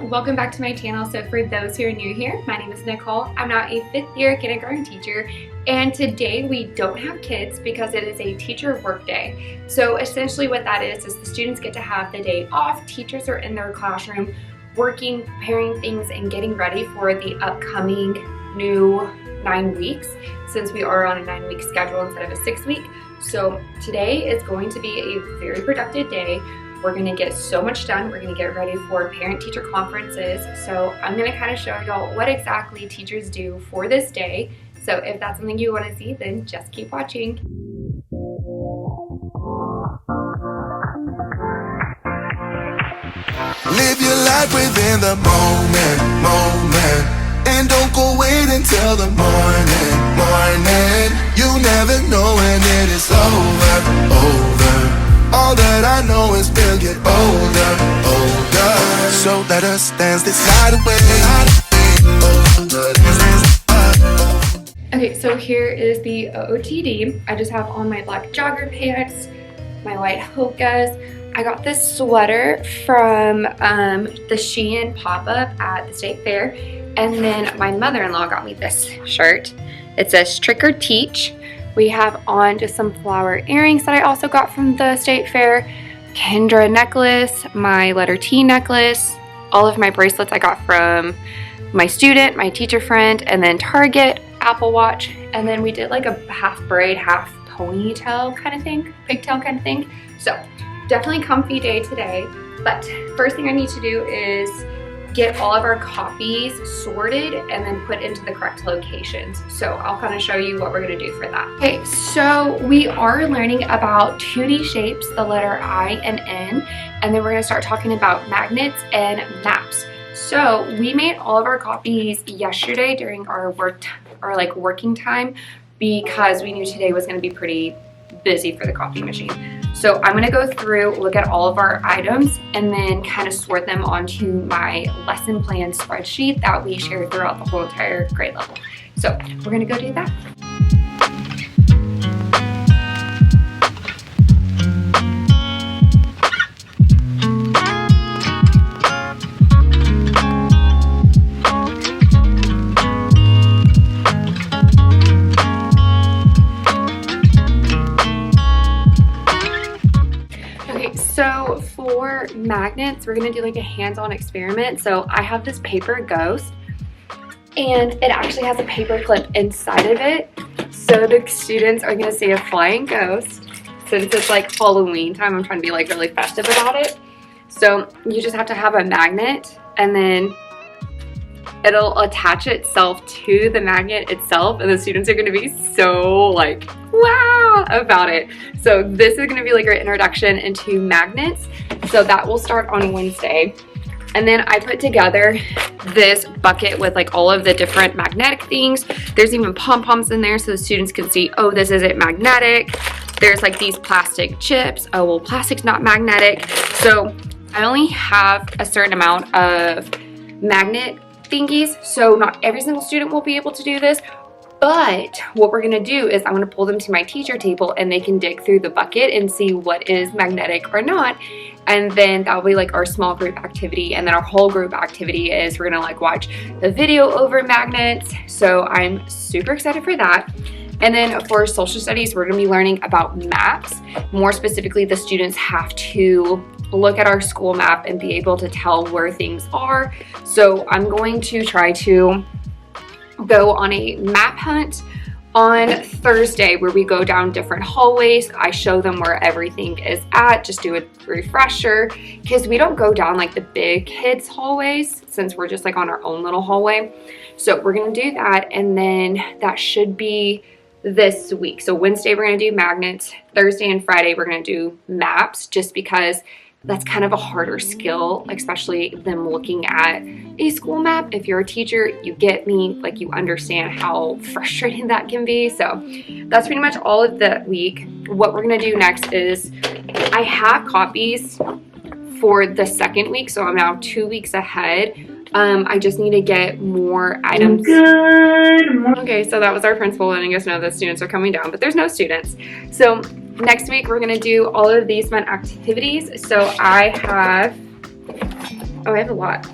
everyone, welcome back to my channel. So for those who are new here, my name is Nicole. I'm now a 5th year kindergarten teacher, and today we don't have kids because it is a teacher workday. So essentially what that is the students get to have the day off. Teachers are in their classroom working, preparing things, and getting ready for the upcoming new 9 weeks, since we are on a 9-week schedule instead of a 6-week. So today is going to be a very productive day. We're going to get so much done. We're going to get ready for parent-teacher conferences. So I'm going to kind of show y'all what exactly teachers do for this day. So if that's something you want to see, then just keep watching. Live your life within the moment, and don't go wait until the morning. You never know when it is over. All that I know is we'll get older. So let us dance this night away. Okay, so here is the OOTD. I just have on my black jogger pants, my white Hokas. I got this sweater from the Shein pop-up at the state fair, and then my mother-in-law got me this shirt. It says Trick or Teach. We have on just some flower earrings that I also got from the state fair, Kendra necklace, my letter T necklace, all of my bracelets I got from my student, my teacher friend, and then Target, Apple Watch, and then we did like a half braid, half ponytail kind of thing, pigtail kind of thing. So definitely comfy day today, but first thing I need to do is get all of our copies sorted and then put into the correct locations. So I'll kind of show you what we're gonna do for that. Okay, so we are learning about 2D shapes, the letter I and N, and then we're gonna start talking about magnets and maps. So we made all of our copies yesterday during our working time because we knew today was gonna be pretty busy for the copy machine. So I'm gonna go through, look at all of our items, and then kind of sort them onto my lesson plan spreadsheet that we share throughout the whole entire grade level. So we're gonna go do that. So for magnets, we're gonna do like a hands-on experiment. So I have this paper ghost, and it actually has a paper clip inside of it. So the students are gonna see a flying ghost. Since it's like Halloween time, I'm trying to be like really festive about it. So you just have to have a magnet, and then it'll attach itself to the magnet itself, and the students are gonna be so like, wow, about it. So this is gonna be like our introduction into magnets. So that will start on Wednesday. And then I put together this bucket with like all of the different magnetic things. There's even pom-poms in there so the students can see, oh, this isn't magnetic. There's like these plastic chips. Oh, well, plastic's not magnetic. So I only have a certain amount of magnet thingies, so not every single student will be able to do this, but what we're gonna do is I'm gonna pull them to my teacher table and they can dig through the bucket and see what is magnetic or not, and then that'll be like our small group activity. And then our whole group activity is we're gonna like watch the video over magnets. So I'm super excited for that. And then for social studies, we're gonna be learning about maps. More specifically, the students have to look at our school map and be able to tell where things are. So I'm going to try to go on a map hunt on Thursday where we go down different hallways. I show them where everything is at, just do a refresher, because we don't go down like the big kids hallways since we're just like on our own little hallway. So we're gonna do that, and then that should be this week. So Wednesday we're gonna do magnets, Thursday and Friday we're gonna do maps, just because that's kind of a harder skill, especially them looking at a school map. If you're a teacher, you get me, like you understand how frustrating that can be. So that's pretty much all of that week. What we're gonna do next is I have copies for the second week, so I'm now 2 weeks ahead. I just need to get more items. Okay, so that was our principal letting us know that students are coming down, but there's no students. So next week we're gonna do all of these fun activities. So I have a lot.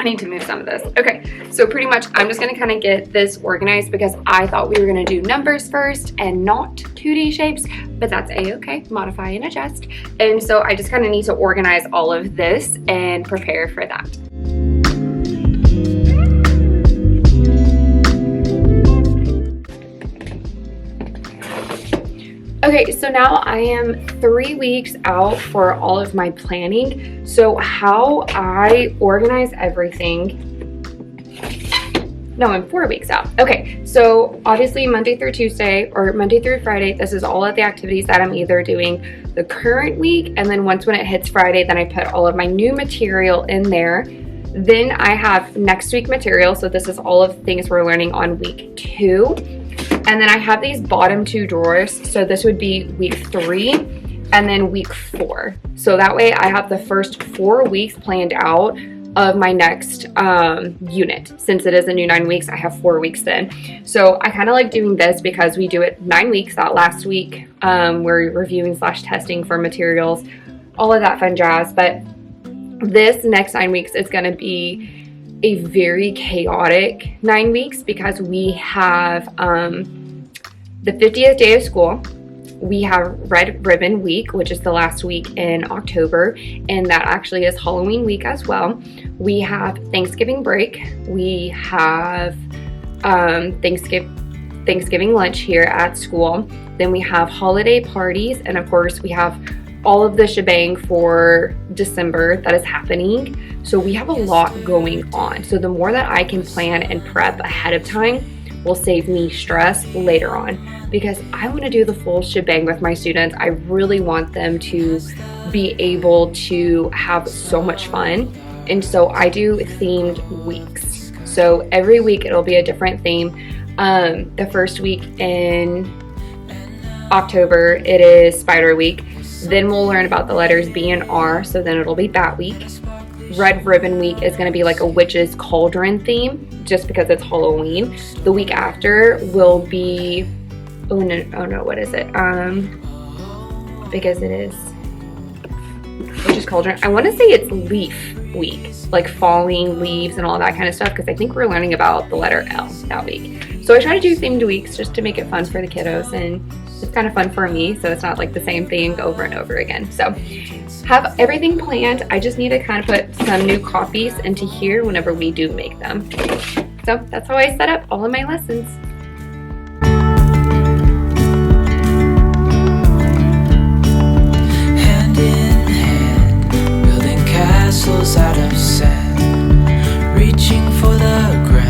need to move some of this. Okay, so pretty much I'm just gonna kind of get this organized because I thought we were gonna do numbers first and not 2D shapes, but that's a-okay, modify and adjust. And so I just kind of need to organize all of this and prepare for that. Okay, so now I am 3 weeks out for all of my planning. So how I organize everything, no, I'm 4 weeks out. Okay, so obviously Monday through Tuesday or Monday through Friday, this is all of the activities that I'm either doing the current week, and then once when it hits Friday, then I put all of my new material in there. Then I have next week material, so this is all of the things we're learning on week 2. And then I have these bottom 2 drawers. So this would be week 3 and then week 4. So that way I have the first 4 weeks planned out of my next unit. Since it is a new 9 weeks, I have 4 weeks then. So I kind of like doing this because we do it 9 weeks. That last week we're reviewing / testing for materials, all of that fun jazz. But this next 9 weeks is going to be a very chaotic 9 weeks because we have the 50th day of school. We have Red Ribbon Week, which is the last week in October, and that actually is Halloween week as well. We have Thanksgiving break. We have Thanksgiving lunch here at school. Then we have holiday parties, and of course we have all of the shebang for December that is happening. So we have a lot going on. So the more that I can plan and prep ahead of time will save me stress later on, because I want to do the full shebang with my students. I really want them to be able to have so much fun. And so I do themed weeks. So every week it'll be a different theme. The first week in October, it is Spider Week. Then we'll learn about the letters B and R, so then it'll be Bat Week. Red Ribbon Week is going to be like a witch's cauldron theme, just because it's Halloween. The week after will be, oh no, what is it? Because it is witch's cauldron. I want to say it's Leaf Week, like falling leaves and all that kind of stuff, because I think we're learning about the letter L that week. So I try to do themed weeks just to make it fun for the kiddos, and it's kind of fun for me, so it's not like the same thing over and over again. So have everything planned. I just need to kind of put some new copies into here whenever we do make them. So that's how I set up all of my lessons. Hand in hand, building castles out of sand, reaching for the grand.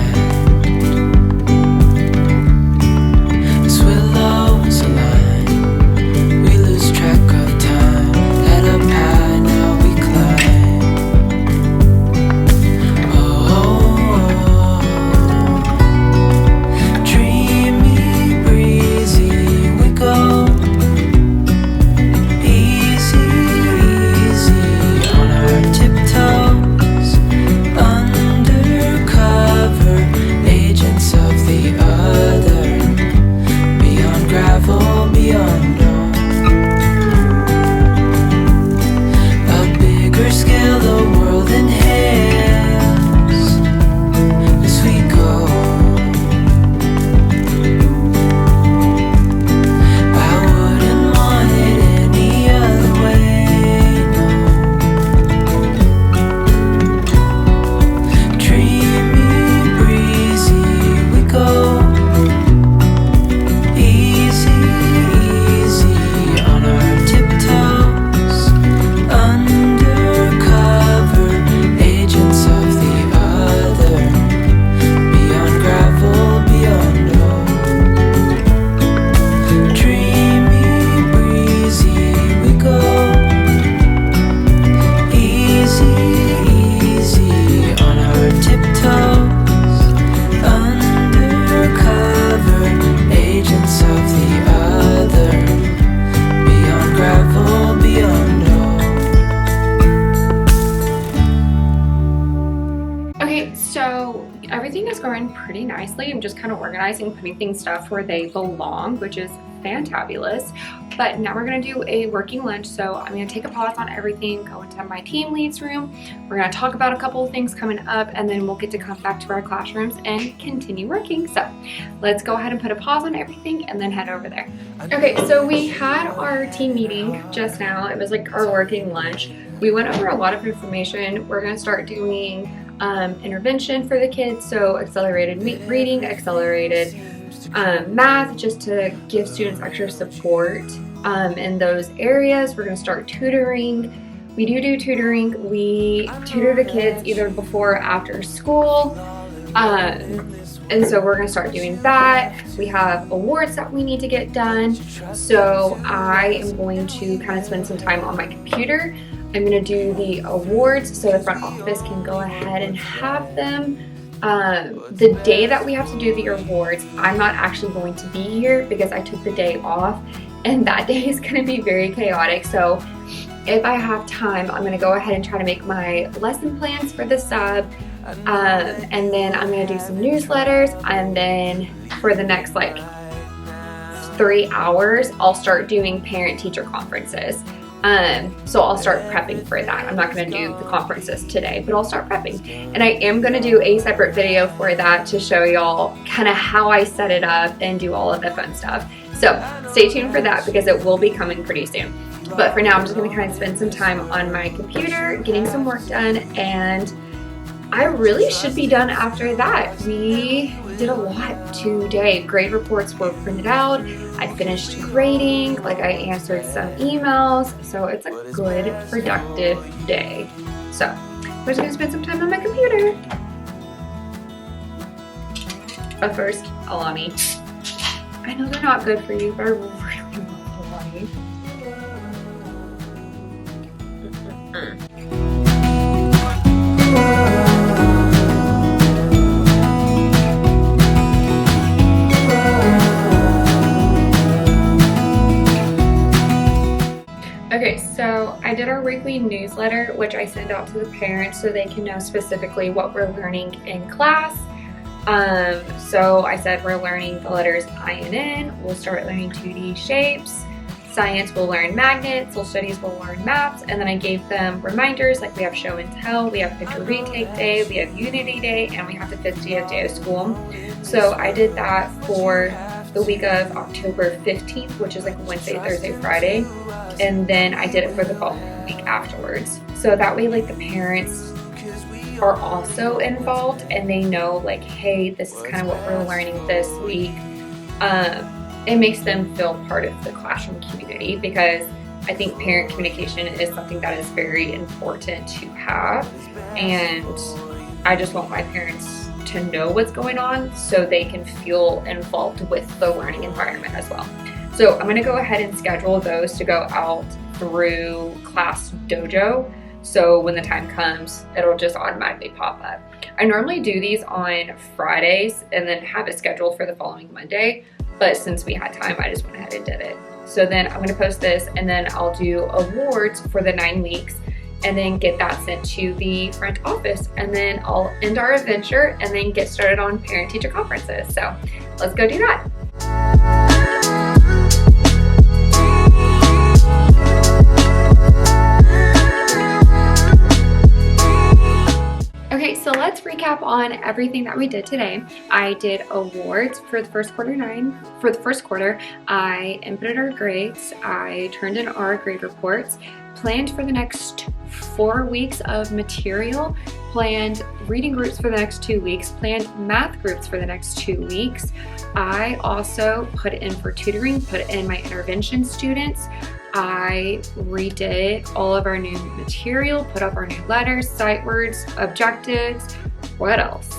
Everything is going pretty nicely. I'm just kind of organizing, putting things stuff where they belong, which is fantabulous. But now we're gonna do a working lunch, so I'm gonna take a pause on everything, go into into my team leads room. We're gonna talk about a couple of things coming up, and then we'll get to come back to our classrooms and continue working. So let's go ahead and put a pause on everything and then head over there. Okay, so we had our team meeting just now. It was like our working lunch. We went over a lot of information. We're gonna start doing intervention for the kids, so accelerated reading, accelerated math, just to give students extra support in those areas. We're going to start tutoring. We do tutoring. We tutor the kids either before or after school, and so we're going to start doing that. We have awards that we need to get done, so I am going to kind of spend some time on my computer. I'm going to do the awards so the front office can go ahead and have them. The day that we have to do the awards, I'm not actually going to be here because I took the day off, and that day is going to be very chaotic. So if I have time, I'm going to go ahead and try to make my lesson plans for the sub, and then I'm going to do some newsletters, and then for the next like 3 hours, I'll start doing parent-teacher conferences. So I'll start prepping for that. I'm not going to do the conferences today, but I'll start prepping. And I am going to do a separate video for that to show y'all kind of how I set it up and do all of the fun stuff. So stay tuned for that because it will be coming pretty soon. But for now, I'm just going to kind of spend some time on my computer, getting some work done, and I really should be done after that. We did a lot today. Grade reports were printed out. I finished grading, like I answered some emails. So it's a good, productive day. So I'm just gonna spend some time on my computer. But first, Alani. I know they're not good for you, but I really love Alani. Okay, so I did our weekly newsletter, which I send out to the parents so they can know specifically what we're learning in class. So I said we're learning the letters I and N. We'll start learning 2D shapes. Science will learn magnets. Social studies will learn maps. And then I gave them reminders, like we have show and tell, we have picture retake day, we have unity day, and we have the 50th day of school. So I did that for the week of October 15th, which is like Wednesday, Thursday, Friday. And then I did it for the following week afterwards. So that way, like, the parents are also involved and they know, like, hey, this is kind of what we're learning this week. It makes them feel part of the classroom community, because I think parent communication is something that is very important to have. And I just want my parents to know what's going on so they can feel involved with the learning environment as well. So I'm going to go ahead and schedule those to go out through Class Dojo. So when the time comes, it'll just automatically pop up. I normally do these on Fridays and then have it scheduled for the following Monday. But since we had time, I just went ahead and did it. So then I'm going to post this, and then I'll do awards for the 9 weeks and then get that sent to the front office. And then I'll end our adventure and then get started on parent-teacher conferences. So let's go do that. Okay, so let's recap on everything that we did today. I did awards for the first quarter. I inputted our grades. I turned in our grade reports, planned for the next 4 weeks of material, planned reading groups for the next 2 weeks, planned math groups for the next 2 weeks. I also put in for tutoring, put in my intervention students. I redid all of our new material, put up our new letters, sight words, objectives. What else?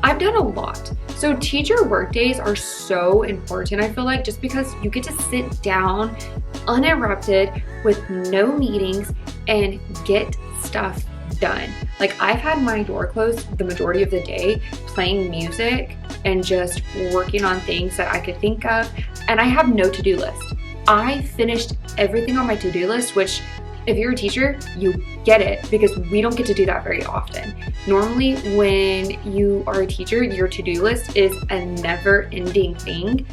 I've done a lot. So teacher work days are so important, I feel like, just because you get to sit down uninterrupted with no meetings and get stuff done. Like, I've had my door closed the majority of the day, playing music and just working on things that I could think of, and I have no to-do list. I finished everything on my to-do list, which, if you're a teacher, you get it, because we don't get to do that very often. Normally, when you are a teacher, your to-do list is a never-ending thing,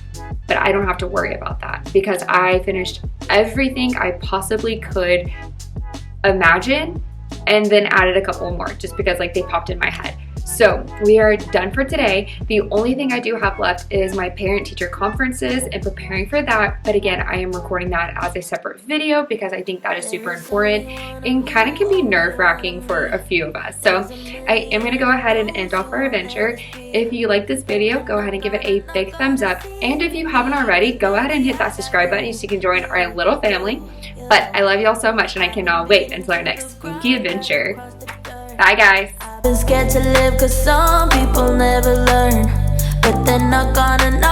but I don't have to worry about that because I finished everything I possibly could Imagine, and then added a couple more just because like they popped in my head. So we are done for today. The only thing I do have left is my parent-teacher conferences and preparing for that. But again, I am recording that as a separate video because I think that is super important and kind of can be nerve-wracking for a few of us. So I am going to go ahead and end off our adventure. If you like this video, go ahead and give it a big thumbs up. And if you haven't already, go ahead and hit that subscribe button so you can join our little family. But I love you all so much and I cannot wait until our next spooky adventure. Bye guys. Scared to live 'cause some people never learn, but they're not gonna know.